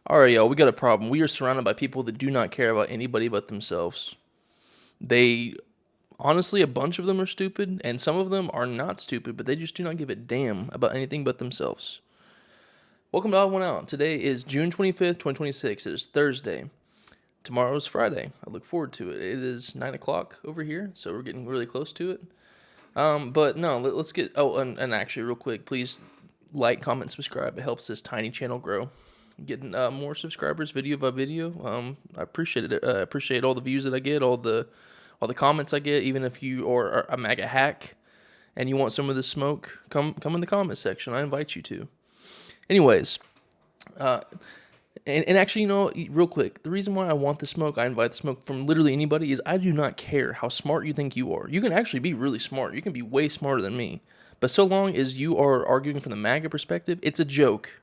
All right, y'all, we got a problem. We are surrounded by people that do not care about anybody but themselves. They, honestly, a bunch of them are stupid, and some of them are not stupid, but they just do not give a damn about anything but themselves. Welcome to Odd One Out. Today is June 25th, 2026. It is Thursday. Tomorrow is Friday. I look forward to it. It is 9 o'clock over here, so we're getting really close to it. But no, let's get... Oh, and actually, real quick, please like, comment, subscribe. It helps this tiny channel grow. Getting more subscribers video by video. I appreciate it. I appreciate all the views that I get, all the comments I get. Even if you are a MAGA hack and you want some of this smoke, come in the comment section. I invite you to. Anyways, and actually, you know, real quick, the reason why I want the smoke, I invite the smoke from literally anybody, is I do not care how smart you think you are. You can actually be really smart. You can be way smarter than me. But so long as you are arguing from the MAGA perspective, it's a joke.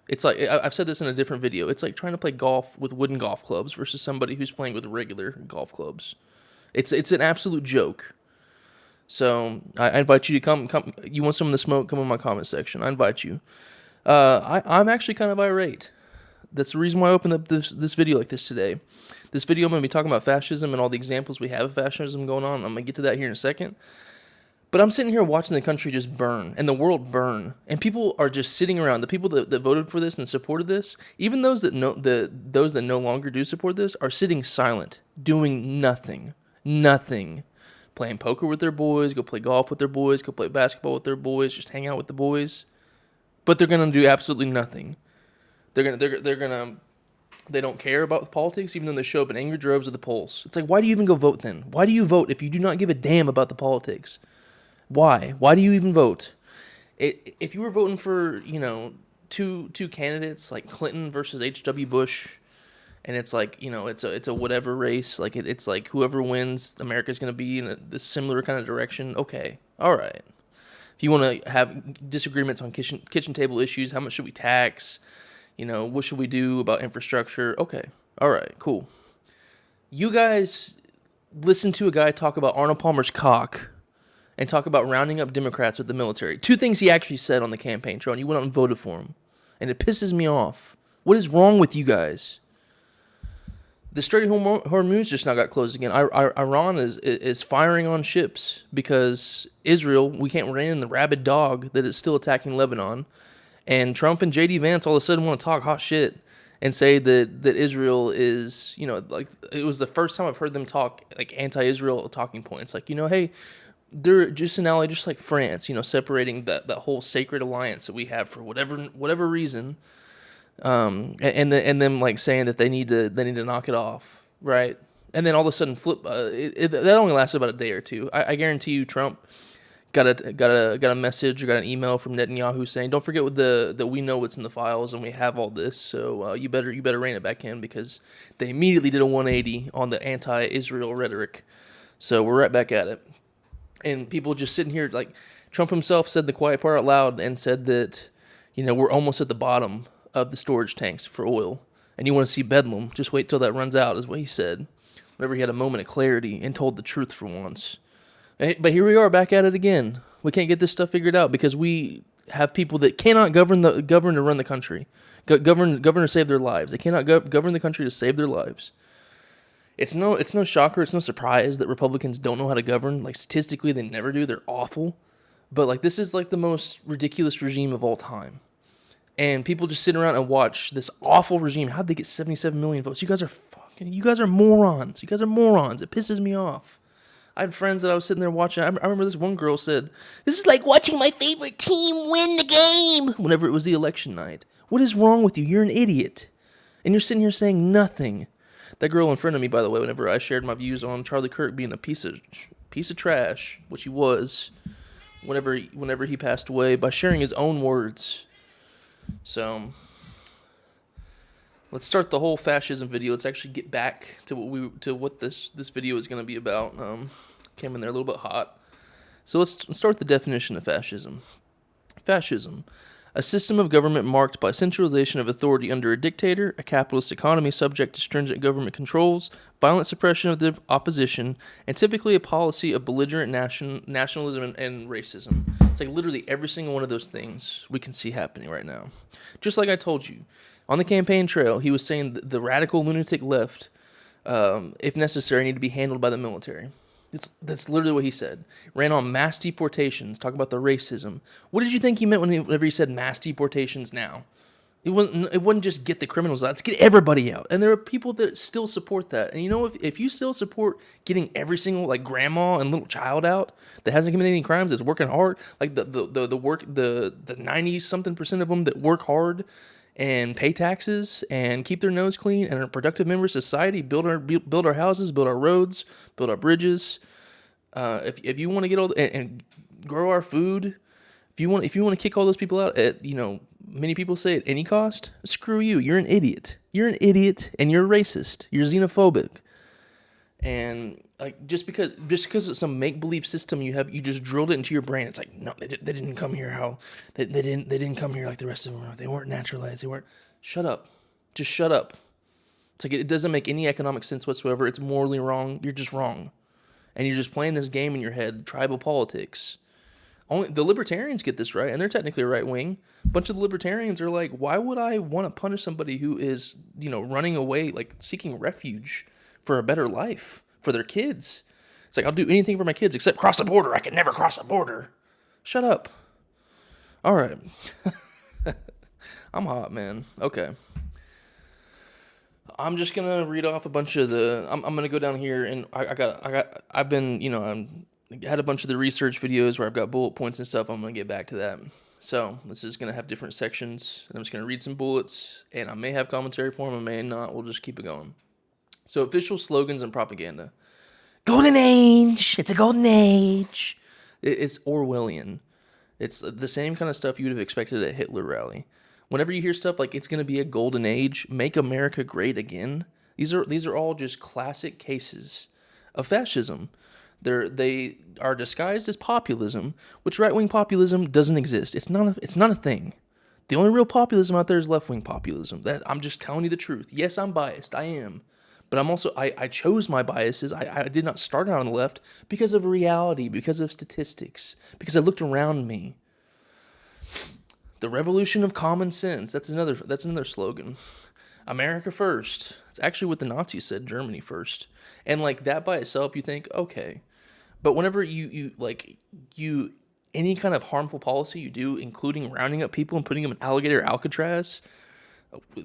It's like, I've said this in a different video, it's like trying to play golf with wooden golf clubs versus somebody who's playing with regular golf clubs. It's an absolute joke. So I invite you to come. You want some of the smoke? Come in my comment section. I invite you. I'm actually kind of irate. That's the reason why I opened up this video like this today. This video, I'm going to be talking about fascism and all the examples we have of fascism going on. I'm going to get to that here in a second. But I'm sitting here watching the country just burn and the world burn, and people are just sitting around. The people that voted for this and supported this, even those that no longer do support this, are sitting silent, doing nothing, playing poker with their boys, go play golf with their boys, go play basketball with their boys, just hang out with the boys. But they're gonna do absolutely nothing. They don't care about politics, even though they show up in angry droves at the polls. It's like, why do you even go vote then? Why do you vote if you do not give a damn about the politics? Why? Why do you even vote? If you were voting for, you know, two candidates like Clinton versus H.W. Bush, and it's like, you know, it's a whatever race, like it's like whoever wins, America's going to be in this similar kind of direction. Okay, all right. If you want to have disagreements on kitchen table issues, how much should we tax? You know, what should we do about infrastructure? Okay, all right, cool. You guys listen to a guy talk about Arnold Palmer's cock and talk about rounding up Democrats with the military. Two things he actually said on the campaign trail, and you went out and voted for him. And it pisses me off. What is wrong with you guys? The Strait of Hormuz just now got closed again. Iran is firing on ships because Israel, we can't rein in the rabid dog that is still attacking Lebanon. And Trump and J.D. Vance all of a sudden want to talk hot shit and say that Israel is, you know, like, it was the first time I've heard them talk, like, anti-Israel talking points. Like, you know, hey, they're just an ally, just like France, you know, separating that whole sacred alliance that we have for whatever reason, and them like saying that they need to knock it off, right? And then all of a sudden flip. That only lasted about a day or two. I guarantee you, Trump got a message or got an email from Netanyahu saying, "Don't forget that we know what's in the files and we have all this, so you better rein it back in," because they immediately did a 180 on the anti-Israel rhetoric. So we're right back at it. And people just sitting here, like, Trump himself said the quiet part out loud and said that, you know, we're almost at the bottom of the storage tanks for oil. And you want to see bedlam, just wait till that runs out, is what he said. Whenever he had a moment of clarity and told the truth for once. But here we are back at it again. We can't get this stuff figured out because we have people that cannot govern to run the country. Govern to save their lives. They cannot govern the country to save their lives. It's no shocker, it's no surprise that Republicans don't know how to govern. Like, statistically, they never do. They're awful. But, like, this is, like, the most ridiculous regime of all time. And people just sit around and watch this awful regime. How'd they get 77 million votes? You guys are morons. You guys are morons. It pisses me off. I had friends that I was sitting there watching. I remember this one girl said, "This is like watching my favorite team win the game," whenever it was the election night. What is wrong with you? You're an idiot. And you're sitting here saying nothing. That girl in front of me, by the way, whenever I shared my views on Charlie Kirk being a piece of trash, which he was, whenever he passed away, by sharing his own words. So let's start the whole fascism video. Let's actually get back to what this video is going to be about. Came in there a little bit hot. So let's start with the definition of fascism. Fascism. A system of government marked by centralization of authority under a dictator, a capitalist economy subject to stringent government controls, violent suppression of the opposition, and typically a policy of belligerent nationalism and racism. It's like literally every single one of those things we can see happening right now. Just like I told you, On the campaign trail, he was saying the radical lunatic left, if necessary, need to be handled by the military. That's literally what he said. Ran on mass deportations, talk about the racism. What did you think he meant whenever he said mass deportations now? It wouldn't just get the criminals out, it's get everybody out. And there are people that still support that. And you know, if you still support getting every single like grandma and little child out that hasn't committed any crimes, that's working hard, like the 90-something% of them that work hard and pay taxes and keep their nose clean and are productive members of society, build our houses, build our roads, build our bridges. If you want to get all and grow our food, if you want to kick all those people out at, many people say at any cost, screw you. You're an idiot. You're an idiot and you're racist. You're xenophobic. And like just because it's some make-believe system you just drilled it into your brain. It's like, no, they didn't come here they didn't come here like the rest of them. They weren't naturalized. Shut up. Just shut up. It's like it doesn't make any economic sense whatsoever. It's morally wrong. You're just wrong. And you're just playing this game in your head, tribal politics. Only the libertarians get this right, and they're technically right wing. A bunch of the libertarians are like, why would I want to punish somebody who is, running away, like seeking refuge for a better life for their kids? It's like, I'll do anything for my kids except cross the border. I can never cross the border. Shut up. All right. I'm hot, man. Okay. I'm just gonna read off a bunch of I'm gonna go down here and I've been, had a bunch of the research videos where I've got bullet points and stuff. I'm going to get back to that. So this is going to have different sections, and I'm just going to read some bullets, and I may have commentary for them, I may not. We'll just keep it going. So official slogans and propaganda. Golden age. It's a golden age. It's Orwellian. It's the same kind of stuff you would have expected at a Hitler rally. Whenever you hear stuff like it's going to be a golden age, make America great again, these are all just classic cases of fascism. They are disguised as populism, which right-wing populism doesn't exist. It's not a thing. The only real populism out there is left-wing populism. I'm just telling you the truth. Yes, I'm biased. I am. But I'm also, I chose my biases. I did not start out on the left because of reality, because of statistics, because I looked around me. The revolution of common sense. That's another slogan. America first. It's actually what the Nazis said, Germany first. And like that by itself, you think, okay. But whenever you any kind of harmful policy you do, including rounding up people and putting them in alligator Alcatraz,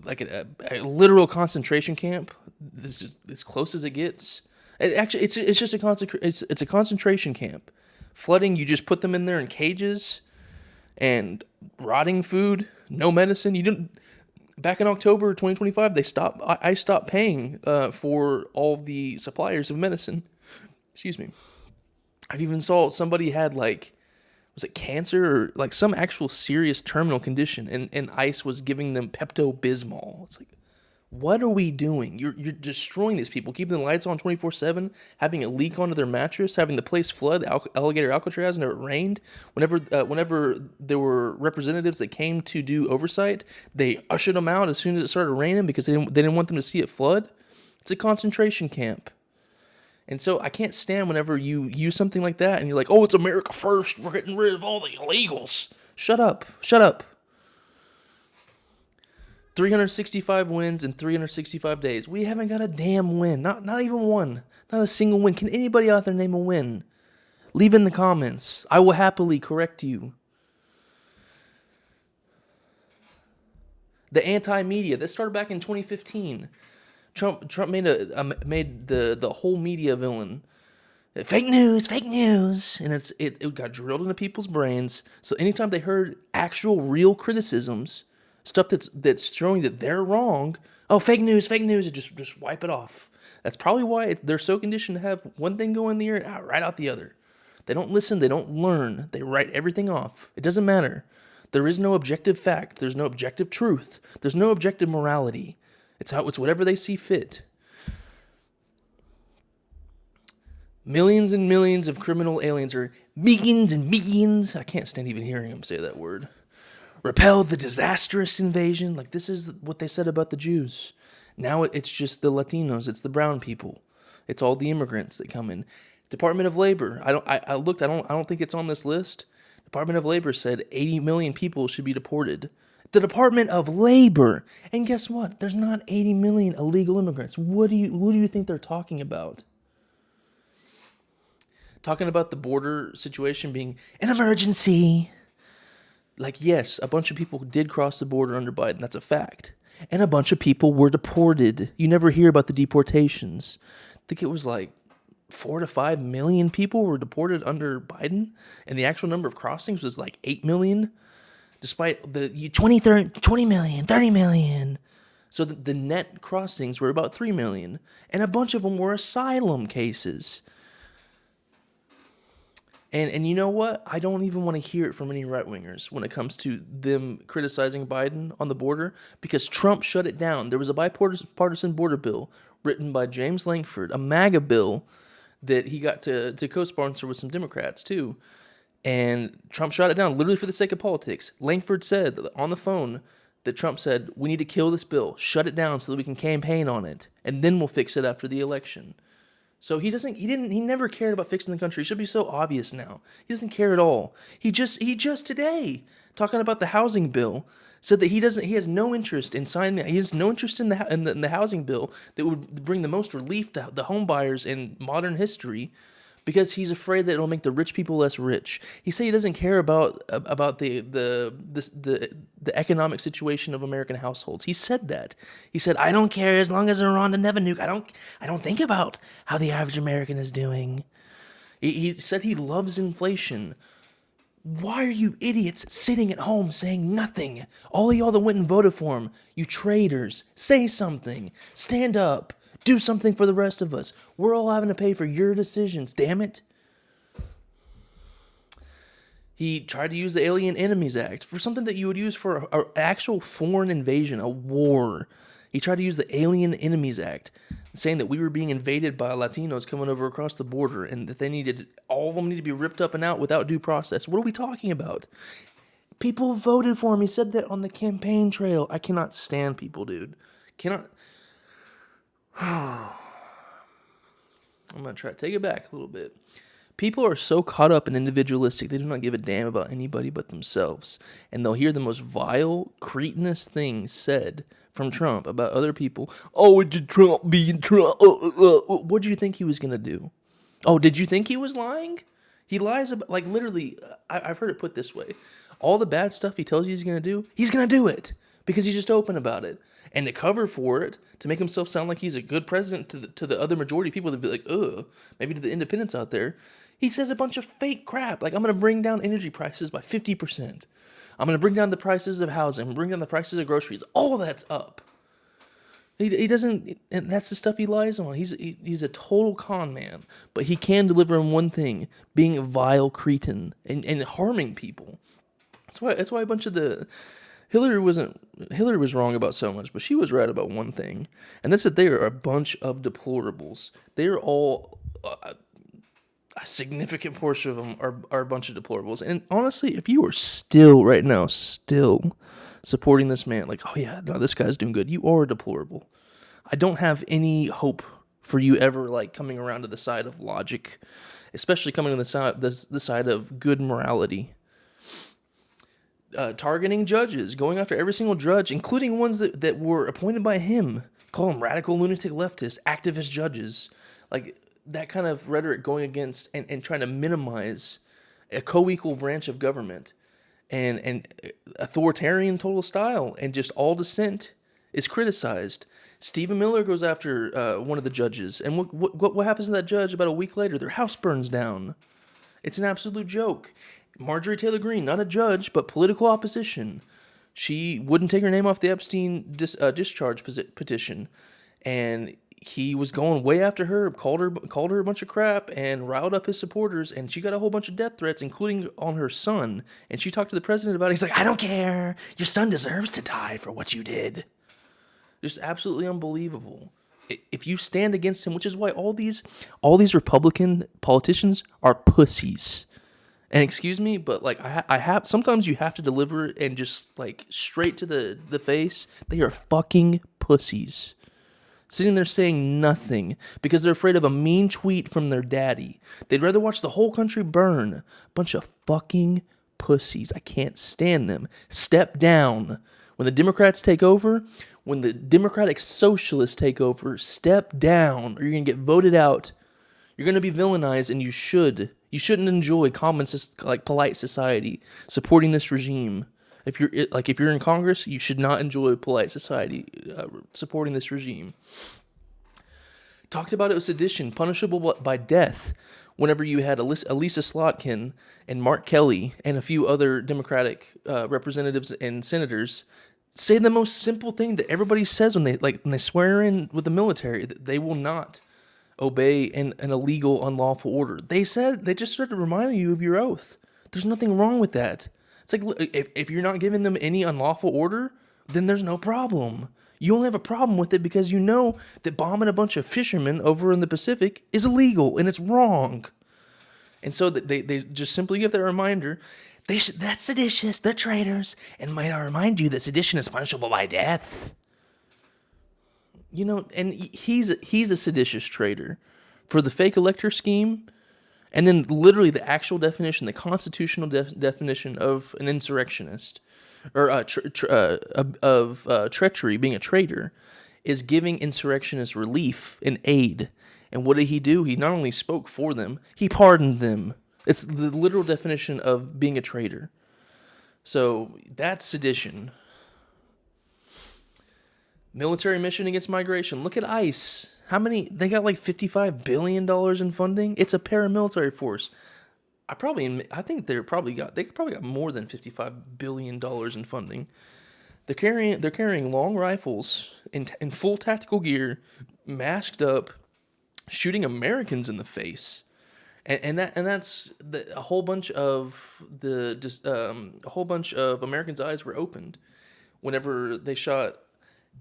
like a literal concentration camp, this is as close as it gets. It's just a concentration camp. Flooding, you just put them in there in cages, and rotting food, no medicine. You didn't. Back in October 2025, I stopped paying for all the suppliers of medicine. Excuse me. I've even saw somebody had was it cancer or like some actual serious terminal condition, and ICE was giving them Pepto-Bismol. It's like, what are we doing? You're destroying these people, keeping the lights on 24/7, having a leak onto their mattress, having the place flood alligator Alcatraz, and it rained. Whenever there were representatives that came to do oversight, they ushered them out as soon as it started raining because they didn't want them to see it flood. It's a concentration camp. And so I can't stand whenever you use something like that and you're like, oh, it's America first. We're getting rid of all the illegals. Shut up. Shut up. 365 wins in 365 days. We haven't got a damn win. Not even one. Not a single win. Can anybody out there name a win? Leave in the comments. I will happily correct you. The anti-media. That started back in 2015. Trump made the whole media villain. Fake news, and it got drilled into people's brains. So anytime they heard actual real criticisms, stuff that's showing that they're wrong, oh, fake news, and just wipe it off. That's probably why they're so conditioned to have one thing go in the ear and right out the other. They don't listen, they don't learn, they write everything off. It doesn't matter. There is no objective fact. There's no objective truth. There's no objective morality. It's whatever they see fit. Millions and millions of criminal aliens, or millions and millions, I can't stand even hearing them say that word, repelled the disastrous invasion. Like, this is what they said about the Jews. Now it's just the Latinos, it's the brown people, it's all the immigrants that come in. Department of Labor, I looked, I don't think it's on this list. Department of Labor said 80 million people should be deported. The Department of Labor. And guess what? There's not 80 million illegal immigrants. What do you think they're talking about? Talking about the border situation being an emergency. Like, yes, a bunch of people did cross the border under Biden. That's a fact. And a bunch of people were deported. You never hear about the deportations. I think it was like 4 to 5 million people were deported under Biden. And the actual number of crossings was like 8 million. Despite the 20 million, 30 million. So the net crossings were about 3 million. And a bunch of them were asylum cases. And you know what? I don't even want to hear it from any right-wingers when it comes to them criticizing Biden on the border, because Trump shut it down. There was a bipartisan border bill written by James Lankford, a MAGA bill that he got to co-sponsor with some Democrats too. And Trump shot it down literally for the sake of politics. Lankford said on the phone that Trump said, we need to kill this bill, shut it down so that we can campaign on it, and then we'll fix it after the election. So he never cared about fixing the country. It should be so obvious now. He doesn't care at all. He just today, talking about the housing bill, said that he has no interest in signing that. He has no interest in the housing bill that would bring the most relief to the home buyers in modern history, because he's afraid that it'll make the rich people less rich. He said he doesn't care about the economic situation of American households. He said that. He said, I don't care as long as Iran and never nuke. I don't think about how the average American is doing. He said he loves inflation. Why are you idiots sitting at home saying nothing? All of y'all that went and voted for him, you traitors, say something. Stand up. Do something for the rest of us. We're all having to pay for your decisions, damn it. He tried to use the Alien Enemies Act for something that you would use for an actual foreign invasion, a war. He tried to use the Alien Enemies Act, saying that we were being invaded by Latinos coming over across the border, and that all of them need to be ripped up and out without due process. What are we talking about? People voted for him. He said that on the campaign trail. I cannot stand people, dude. I'm going to try to take it back a little bit. People are so caught up and individualistic, they do not give a damn about anybody but themselves. And they'll hear the most vile, cretinous things said from Trump about other people. Oh, did Trump being Trump? What did you think he was going to do? Oh, did you think he was lying? He lies about, like, literally, I've heard it put this way. All the bad stuff he tells you he's going to do it. Because he's just open about it. And to cover for it, to make himself sound like he's a good president to the other majority of people that be like, ugh, maybe to the independents out there, he says a bunch of fake crap. Like, I'm going to bring down energy prices by 50%. I'm going to bring down the prices of housing. I'm going to bring down the prices of groceries. All that's up. He doesn't, and that's the stuff he lies on. He's a total con man. But he can deliver on one thing, being a vile cretin and harming people. That's why a bunch of the... Hillary was wrong about so much, but she was right about one thing, and that's that they are a bunch of deplorables. They are all, a significant portion of them are a bunch of deplorables. And honestly, if you are still supporting this man, like, oh yeah, no, this guy's doing good, you are deplorable. I don't have any hope for you ever, like, coming around to the side of logic, especially coming to the side of good morality. Targeting judges, going after every single judge, including ones that were appointed by him, call them radical, lunatic, leftist, activist judges. Like, that kind of rhetoric going against and trying to minimize a co-equal branch of government and authoritarian total style, and just all dissent is criticized. Stephen Miller goes after one of the judges, and what happens to that judge about a week later? Their house burns down. It's an absolute joke. Marjorie Taylor Greene, not a judge, but political opposition. She wouldn't take her name off the Epstein discharge petition, and he was going way after her, called her a bunch of crap, and riled up his supporters, and she got a whole bunch of death threats, including on her son. And she talked to the president about it. He's like, I don't care. Your son deserves to die for what you did. Just absolutely unbelievable. If you stand against him, which is why all these Republican politicians are pussies. And excuse me, but like I have sometimes you have to deliver it and just like straight to the face. They are fucking pussies. Sitting there saying nothing because they're afraid of a mean tweet from their daddy. They'd rather watch the whole country burn. Bunch of fucking pussies. I can't stand them. Step down. When the Democrats take over, when the Democratic Socialists take over, step down or you're going to get voted out. You're going to be villainized, and you should. You shouldn't enjoy polite society supporting this regime. If you're in Congress, you should not enjoy polite society supporting this regime. Talked about it was sedition, punishable by death. Whenever you had Elisa Slotkin and Mark Kelly and a few other Democratic representatives and senators say the most simple thing that everybody says when they swear in with the military, that they will not obey an illegal, unlawful order. They just started reminding you of your oath. There's nothing wrong with that. It's like, if you're not giving them any unlawful order, then there's no problem. You only have a problem with it because you know that bombing a bunch of fishermen over in the Pacific is illegal and it's wrong. And so they just simply give that reminder. That's seditious. They're traitors. And might I remind you that sedition is punishable by death. You know, and he's a seditious traitor for the fake elector scheme, and then literally the actual definition, the constitutional definition of an insurrectionist or treachery, being a traitor, is giving insurrectionists relief and aid. And what did he do? He not only spoke for them, he pardoned them. It's the literal definition of being a traitor. So that's sedition. Military mission against migration. Look at ICE. They got like $55 billion in funding. It's a paramilitary force. I think they probably got more than $55 billion in funding. They're carrying long rifles in full tactical gear, masked up, shooting Americans in the face. That's a whole bunch of Americans' eyes were opened whenever they shot.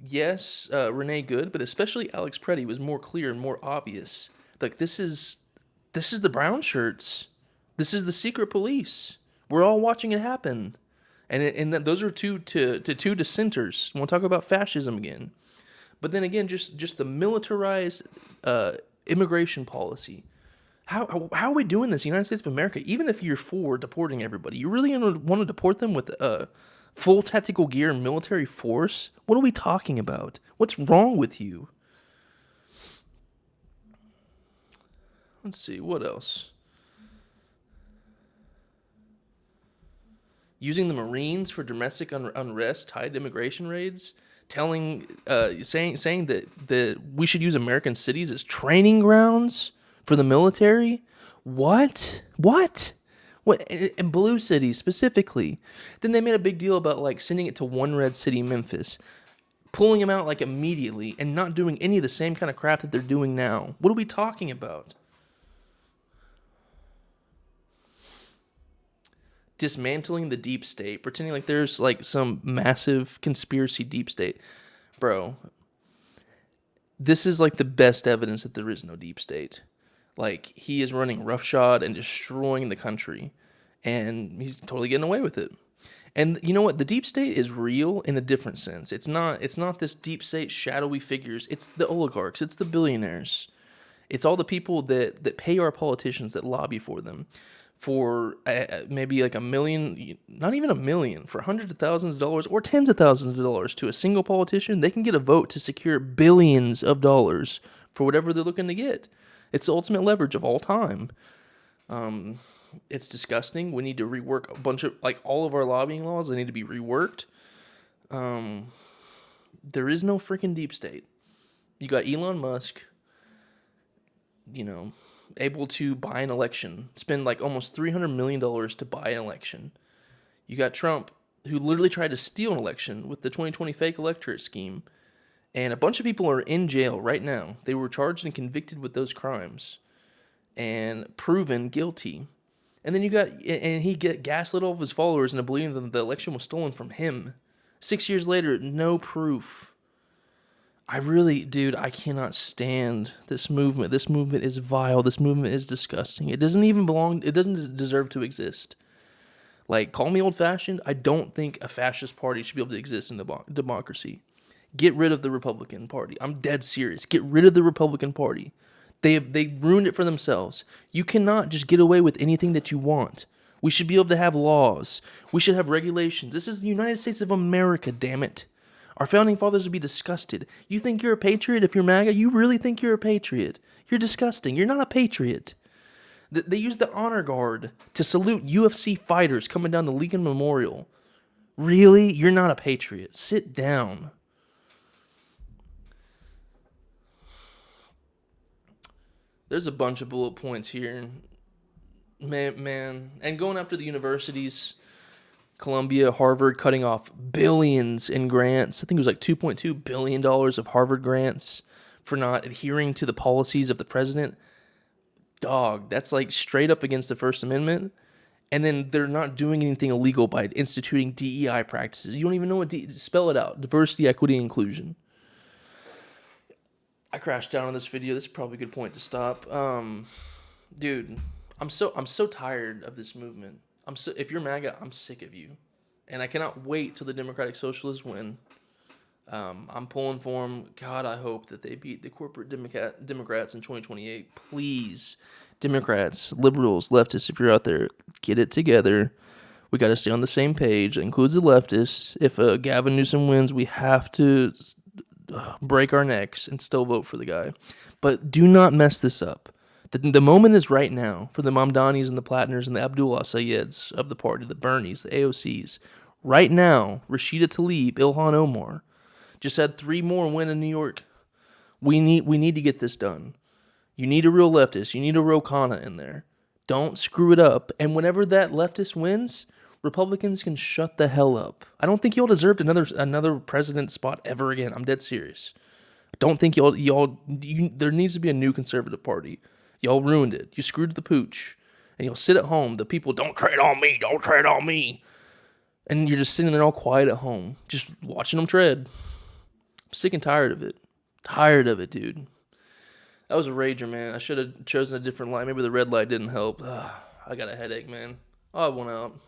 Yes, Renee Good, but especially Alex Preddy was more clear and more obvious. Like, this is the brown shirts. This is the secret police. We're all watching it happen, and those are two dissenters. We'll talk about fascism again, but then again, just the militarized immigration policy. How are we doing this, United States of America? Even if you're for deporting everybody, you really want to deport them with full tactical gear and military force? What are we talking about? What's wrong with you? Let's see, what else? Using the Marines for domestic unrest tied to immigration raids, saying that we should use American cities as training grounds for the military. What? In blue cities specifically. Then they made a big deal about like sending it to one red city, Memphis, pulling them out like immediately and not doing any of the same kind of crap that they're doing now. What are we talking about? Dismantling the deep state, pretending like there's like some massive conspiracy deep state. Bro, this is like the best evidence that there is no deep state. Like, he is running roughshod and destroying the country, and he's totally getting away with it. And you know what? The deep state is real in a different sense. It's not this deep state shadowy figures. It's the oligarchs. It's the billionaires. It's all the people that pay our politicians, that lobby for them, for maybe like $1 million, not even $1 million, for hundreds of thousands of dollars or tens of thousands of dollars to a single politician. They can get a vote to secure billions of dollars for whatever they're looking to get. It's the ultimate leverage of all time. It's disgusting. We need to rework a bunch of, like, all of our lobbying laws. They need to be reworked. There is no freaking deep state. You got Elon Musk, able to buy an election, spend like almost $300 million to buy an election. You got Trump, who literally tried to steal an election with the 2020 fake electorate scheme. And a bunch of people are in jail right now. They were charged and convicted with those crimes and proven guilty. And then he gaslit all of his followers into believing that the election was stolen from him. 6 years later, no proof. I cannot stand this movement. This movement is vile. This movement is disgusting. It doesn't even belong. It doesn't deserve to exist. Like, call me old-fashioned. I don't think a fascist party should be able to exist in the democracy. Get rid of the Republican Party. I'm dead serious. Get rid of the Republican Party. They ruined it for themselves. You cannot just get away with anything that you want We should be able to have laws. We should have regulations. This is the United States of America, damn it. Our founding fathers would be disgusted. You think you're a patriot if you're MAGA? You really think you're a patriot? You're disgusting. You're not a patriot. They use the honor guard to salute UFC fighters coming down the Lincoln Memorial. Really? You're not a patriot. Sit down. There's a bunch of bullet points here. Man. And going after the universities, Columbia, Harvard, cutting off billions in grants. I think it was like $2.2 billion of Harvard grants for not adhering to the policies of the president. Dog, that's like straight up against the First Amendment. And then they're not doing anything illegal by instituting DEI practices. You don't even know what spell it out. Diversity, equity, inclusion. I crashed out on this video. This is probably a good point to stop. Dude, I'm so tired of this movement. If you're MAGA, I'm sick of you. And I cannot wait till the Democratic Socialists win. I'm pulling for them. God, I hope that they beat the corporate Democrats in 2028. Please, Democrats, liberals, leftists, if you're out there, get it together. We got to stay on the same page. That includes the leftists. If Gavin Newsom wins, we have to break our necks and still vote for the guy. But do not mess this up. The moment is right now for the Mamdanis and the Platners and the Abdullah Sayeds of the party, the Bernies, the AOCs. Right now, Rashida Tlaib, Ilhan Omar, just had 3 more win in New York. We need to get this done. You need a real leftist. You need a real Kana in there. Don't screw it up. And whenever that leftist wins, Republicans can shut the hell up. I don't think y'all deserved another president spot ever again. I'm dead serious. I don't think there needs to be a new conservative party. Y'all ruined it. You screwed the pooch. And you'll sit at home. The people, don't tread on me. Don't tread on me. And you're just sitting there all quiet at home, just watching them tread. I'm sick and tired of it. Tired of it, dude. That was a rager, man. I should have chosen a different light. Maybe the red light didn't help. I got a headache, man. I went out.